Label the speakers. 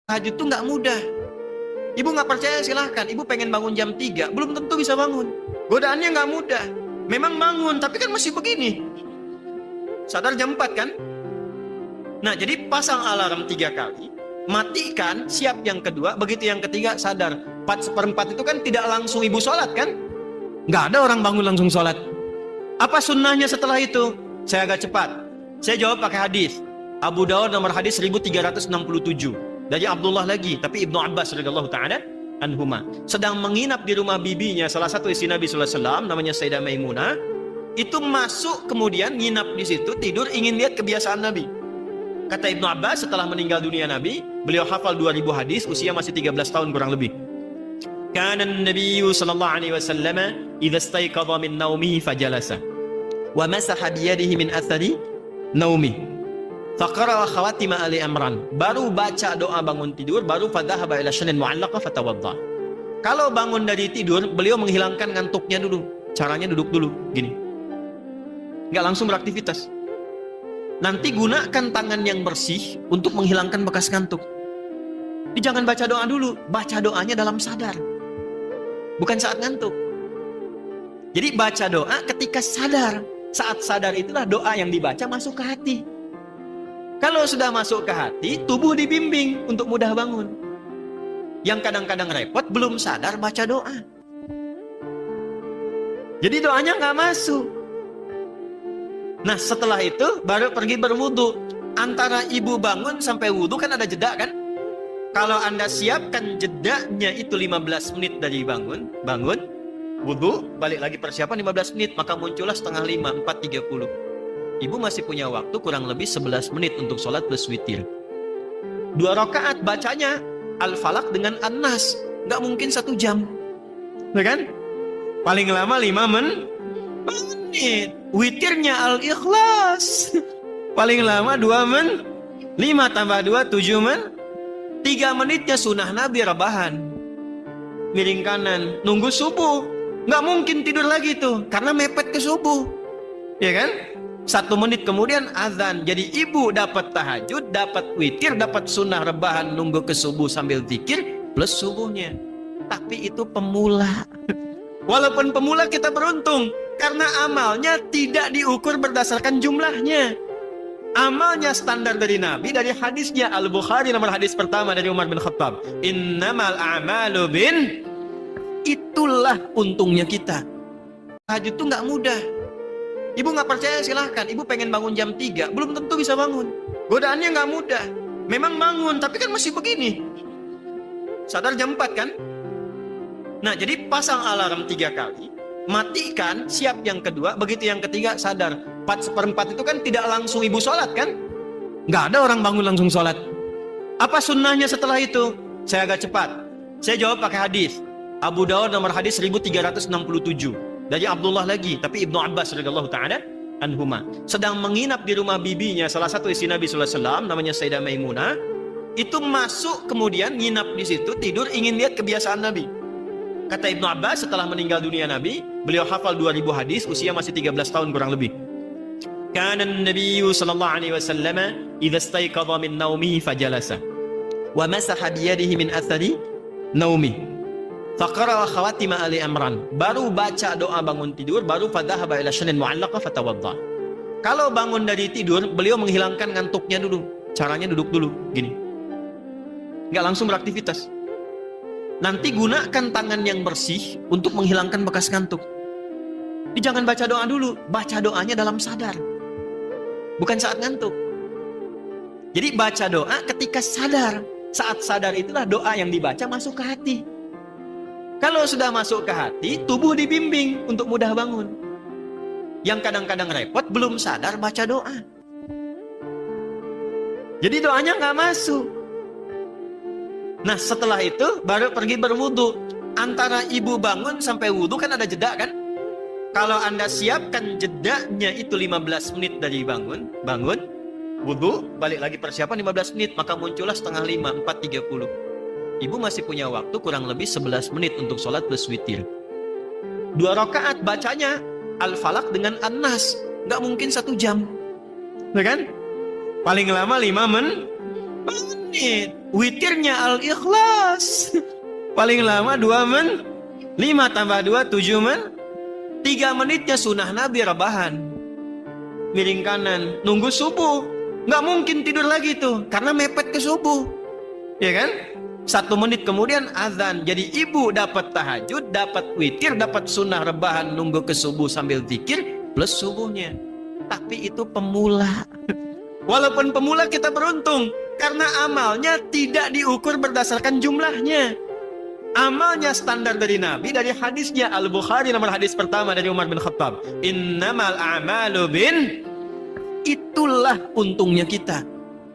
Speaker 1: Tahajud tuh nggak mudah. Ibu nggak percaya silahkan. Ibu pengen bangun jam 3, belum tentu bisa bangun. Godaannya nggak mudah. Memang bangun, tapi kan masih begini. Sadar jam 4 kan? Nah, jadi pasang alarm 3 kali. Matikan, siap yang kedua. Begitu yang ketiga, sadar. 4/4 itu kan tidak langsung ibu sholat kan? Nggak ada orang bangun langsung sholat. Apa sunnahnya setelah itu? Saya agak cepat. Saya jawab pakai hadis. Abu Dawud nomor hadis 1367. Dari Abdullah lagi, tapi Ibnu Abbas radhiyallahu ta'ala anhuma. Sedang menginap di rumah bibinya, salah satu istri Nabi sallallahu alaihi wasallam, namanya Sayyidah Maimunah. Itu masuk kemudian nginap di situ, tidur, ingin lihat kebiasaan Nabi. Kata Ibnu Abbas, setelah meninggal dunia Nabi, beliau hafal 2000 hadis, usia masih 13 tahun kurang lebih. Kana an-nabiyyu sallallahu alaihi wasallam idza istayqadha min naumihi fajalasa wa masaha bi yadihi min athari naumi. Faqara khawatim Ali Imran. Baru baca doa bangun tidur, baru fadhahaba ila shanin mu'allaqah fatawadda. Kalau bangun dari tidur, beliau menghilangkan ngantuknya dulu. Caranya duduk dulu, gini. Nggak langsung beraktivitas. Nanti gunakan tangan yang bersih untuk menghilangkan bekas ngantuk. Jadi jangan baca doa dulu, baca doanya dalam sadar. Bukan saat ngantuk. Jadi baca doa ketika sadar. Saat sadar itulah doa yang dibaca masuk ke hati. Kalau sudah masuk ke hati, tubuh dibimbing untuk mudah bangun. Yang kadang-kadang repot, belum sadar baca doa. Jadi doanya nggak masuk. Nah, setelah itu baru pergi berwudu. Antara ibu bangun sampai wudu kan ada jeda kan? Kalau Anda siapkan jedanya itu 15 menit dari bangun, wudu, balik lagi persiapan 15 menit, maka muncullah setengah 5, 4:30. Ibu masih punya waktu kurang lebih 11 menit untuk sholat plus witir. 2 rakaat bacanya Al-Falaq dengan An-Nas. Nggak mungkin 1 jam. Ya kan? Paling lama 5 menit. Witirnya Al-Ikhlas. Paling lama 2 menit. 5 tambah 2, 7 menit. 3 menitnya sunnah Nabi rebahan. Miring kanan. Nunggu subuh. Nggak mungkin tidur lagi tuh. Karena mepet ke subuh. Ya kan? 1 menit kemudian azan. Jadi ibu dapat tahajud, dapat witir, dapat sunnah rebahan, nunggu ke subuh sambil zikir plus subuhnya. Tapi itu pemula. Walaupun pemula kita beruntung karena amalnya tidak diukur berdasarkan jumlahnya. Amalnya standar dari Nabi, dari hadisnya Al-Bukhari nomor hadis pertama dari Umar bin Khattab. Innamal a'malu bin. Itulah untungnya kita. Tahajud itu nggak mudah. Ibu nggak percaya silahkan. Ibu pengen bangun jam 3, belum tentu bisa bangun. Godaannya nggak mudah. Memang bangun, tapi kan masih begini. Sadar jam 4 kan? Nah, jadi pasang alarm 3 kali. Matikan, siap yang kedua. Begitu yang ketiga, sadar. 4/4 itu kan tidak langsung ibu sholat kan? Nggak ada orang bangun langsung sholat. Apa sunnahnya setelah itu? Saya agak cepat. Saya jawab pakai hadis. Abu Dawud nomor hadis 1367. Dari Abdullah lagi, tapi Ibnu Abbas radhiyallahu ta'ala anhuma. Sedang menginap di rumah bibinya, salah satu istri Nabi sallallahu alaihi wasallam, namanya Sayyidah Maimunah. Itu masuk kemudian nginap di situ, tidur, ingin lihat kebiasaan Nabi. Kata Ibnu Abbas, setelah meninggal dunia Nabi, beliau hafal 2000 hadis, usia masih 13 tahun kurang lebih. Kana an-nabiyyu sallallahu alaihi wasallam idza istayqadha min naumihi fajalasa wa masaha bi yadihi min athari naumi. Faqara khawatim Ali Imran. Baru baca doa bangun tidur, baru fadhahaba ila shanin mu'allaqah fatawadda. Kalau bangun dari tidur, beliau menghilangkan ngantuknya dulu. Caranya duduk dulu, gini. Nggak langsung beraktivitas. Nanti gunakan tangan yang bersih untuk menghilangkan bekas ngantuk. Jadi jangan baca doa dulu, baca doanya dalam sadar. Bukan saat ngantuk. Jadi baca doa ketika sadar. Saat sadar itulah doa yang dibaca masuk ke hati. Kalau sudah masuk ke hati, tubuh dibimbing untuk mudah bangun. Yang kadang-kadang repot, belum sadar baca doa. Jadi doanya nggak masuk. Nah, setelah itu baru pergi berwudu. Antara ibu bangun sampai wudu kan ada jeda kan? Kalau Anda siapkan jedanya itu 15 menit dari bangun, wudu, balik lagi persiapan 15 menit, maka muncullah setengah 5, 4:30. Ibu masih punya waktu kurang lebih 11 menit untuk sholat plus witir. 2 rakaat bacanya Al-Falaq dengan An-Nas. Nggak mungkin 1 jam. Ya kan? Paling lama 5 menit. Witirnya Al-Ikhlas. Paling lama 2 menit. 5 tambah 2, 7 menit. 3 menitnya sunnah Nabi rebahan. Miring kanan. Nunggu subuh. Nggak mungkin tidur lagi tuh. Karena mepet ke subuh. Ya kan? 1 menit kemudian azan. Jadi ibu dapat tahajud, dapat witir, dapat sunnah rebahan. Nunggu ke subuh sambil zikir. Plus subuhnya. Tapi itu pemula. Walaupun pemula kita beruntung. Karena amalnya tidak diukur berdasarkan jumlahnya. Amalnya standar dari Nabi, dari hadisnya Al-Bukhari nomor hadis pertama dari Umar bin Khattab. Innamal a'malu bin. Itulah untungnya kita.